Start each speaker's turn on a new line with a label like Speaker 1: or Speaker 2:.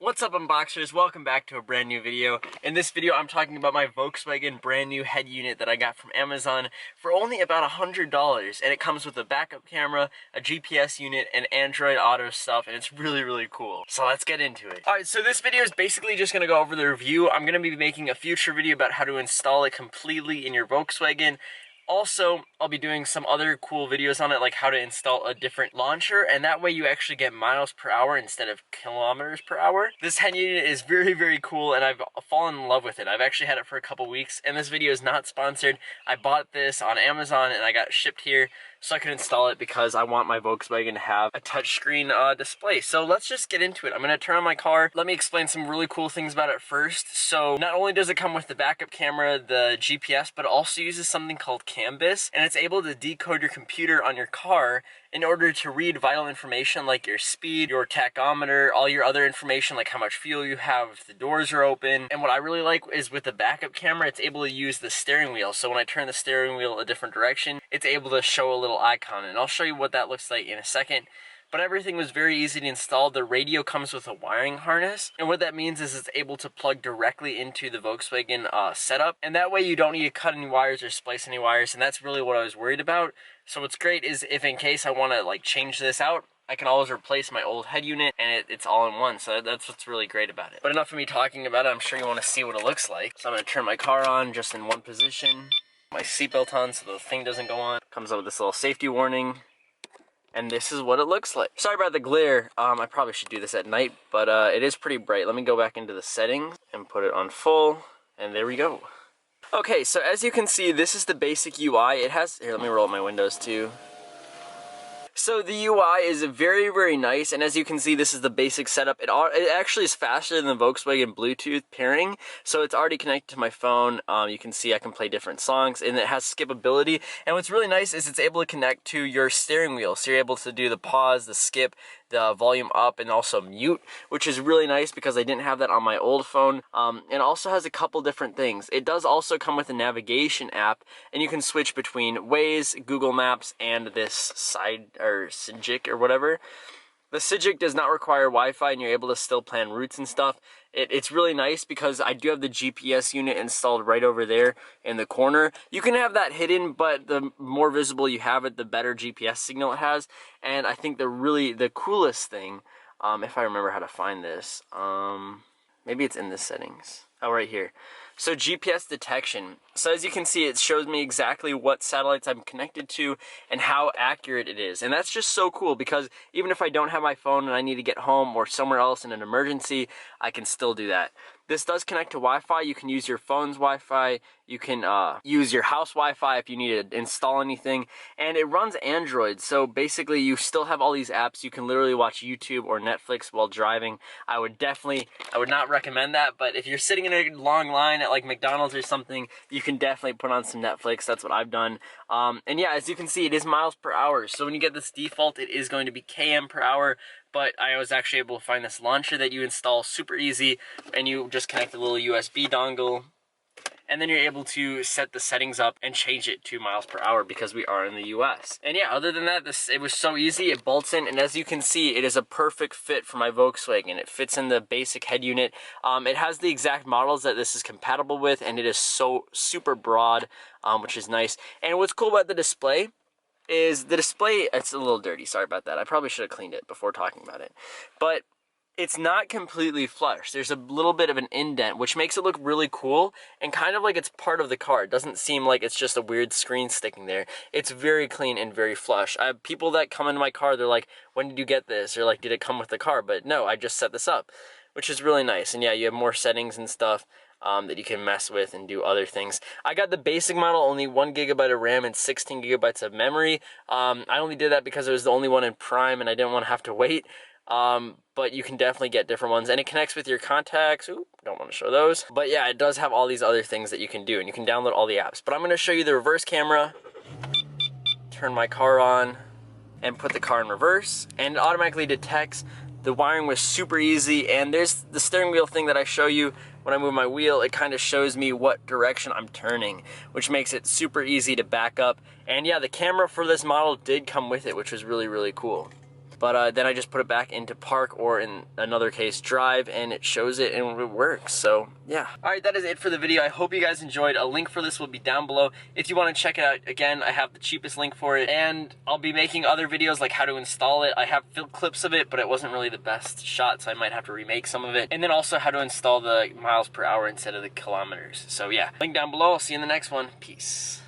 Speaker 1: What's up, unboxers? Welcome back to a brand new video. In this video, I'm talking about my Volkswagen brand new head unit that I got from Amazon for only about $100, and it comes with a backup camera, a GPS unit, and Android Auto stuff, and it's really cool. So let's get into it. Alright, so this video is basically just gonna go over the review. I'm gonna be making a future video about how to install it completely in your Volkswagen. Also, I'll be doing some other cool videos on it, like how to install a different launcher, and that way you actually get miles per hour instead of kilometers per hour. This head unit is very cool, and I've fallen in love with it. I've actually had it for a couple weeks, and this video is not sponsored. I bought this on Amazon, and I got shipped here so I could install it because I want my Volkswagen to have a touchscreen display. So let's just get into it. I'm gonna turn on my car. Let me explain some really cool things about it first. So not only does it come with the backup camera, the GPS, but it also uses something called Canvas, and it's able to decode your computer on your car in order to read vital information like your speed, your tachometer, all your other information like how much fuel you have, if the doors are open. And what I really like is with the backup camera, it's able to use the steering wheel. So when I turn the steering wheel a different direction, it's able to show a little icon, and I'll show you what that looks like in a second. But everything was very easy to install. The radio comes with a wiring harness, and what that means is it's able to plug directly into the Volkswagen setup, and that way you don't need to cut any wires or splice any wires, and that's really what I was worried about. So what's great is if in case I want to like change this out, I can always replace my old head unit, and it's all in one, so that's what's really great about it. But enough of me talking about it, I'm sure you want to see what it looks like. So I'm going to turn my car on just in one position, my seatbelt on so the thing doesn't go on. Comes up with this little safety warning. And this is what it looks like. Sorry about the glare. I probably should do this at night, but it is pretty bright. Let me go back into the settings and put it on full, and there we go. Okay, so as you can see, this is the basic UI. It has, here, let me roll up my windows too. So the UI is very nice, and as you can see, this is the basic setup. It actually is faster than the Volkswagen Bluetooth pairing, so it's already connected to my phone. You can see I can play different songs, and it has skippability. And what's really nice is it's able to connect to your steering wheel, so you're able to do the pause, the skip, the volume up, and also mute, which is really nice because I didn't have that on my old phone. It also has a couple different things. It does also come with a navigation app, and you can switch between Waze, Google Maps, and this Sigic or whatever. The Sigic does not require Wi-Fi, and you're able to still plan routes and stuff. It's really nice because I do have the GPS unit installed right over there in the corner. You can have that hidden, but the more visible you have it, the better GPS signal it has. And I think the coolest thing, if I remember how to find this, maybe it's in the settings. Oh, right here. So GPS detection. So as you can see, it shows me exactly what satellites I'm connected to and how accurate it is. And that's just so cool because even if I don't have my phone and I need to get home or somewhere else in an emergency, I can still do that. This does connect to Wi-Fi. You can use your phone's Wi-Fi. You can use your house Wi-Fi if you need to install anything. And it runs Android. So basically you still have all these apps. You can literally watch YouTube or Netflix while driving. I would not recommend that. But if you're sitting in a long line at like McDonald's or something, you can definitely put on some Netflix. That's what I've done. And yeah, as you can see, it is miles per hour. So when you get this default, it is going to be km per hour. But I was actually able to find this launcher that you install super easy, and you just connect a little USB dongle, and then you're able to set the settings up and change it to miles per hour because we are in the US. And yeah, other than that, it was so easy. It bolts in, and as you can see, it is a perfect fit for my Volkswagen. It fits in the basic head unit. It has the exact models that this is compatible with, and it is so super broad, which is nice. And what's cool about the display is the display, it's a little dirty, sorry about that. I probably should have cleaned it before talking about it. But it's not completely flush. There's a little bit of an indent, which makes it look really cool and kind of like it's part of the car. It doesn't seem like it's just a weird screen sticking there. It's very clean and very flush. I have people that come into my car, they're like, when did you get this? Or like, did it come with the car? But no, I just set this up, which is really nice. And yeah, you have more settings and stuff that you can mess with and do other things. I got the basic model, only 1 GB of RAM and 16 GB of memory. I only did that because it was the only one in Prime and I didn't want to have to wait. But you can definitely get different ones, and it connects with your contacts. Ooh, don't want to show those. But yeah, it does have all these other things that you can do, and you can download all the apps. But I'm going to show you the reverse camera, turn my car on, and put the car in reverse, and it automatically detects. The wiring was super easy, and there's the steering wheel thing that I show you. When I move my wheel, it kind of shows me what direction I'm turning, which makes it super easy to back up. And yeah, the camera for this model did come with it, which was really cool. But then I just put it back into park, or in another case drive, and it shows it and it works. So yeah. Alright, that is it for the video. I hope you guys enjoyed. A link for this will be down below if you want to check it out. Again, I have the cheapest link for it, and I'll be making other videos like how to install it. I have clips of it, but it wasn't really the best shot, so I might have to remake some of it. And then also how to install the miles per hour instead of the kilometers. So yeah, link down below. I'll see you in the next one. Peace.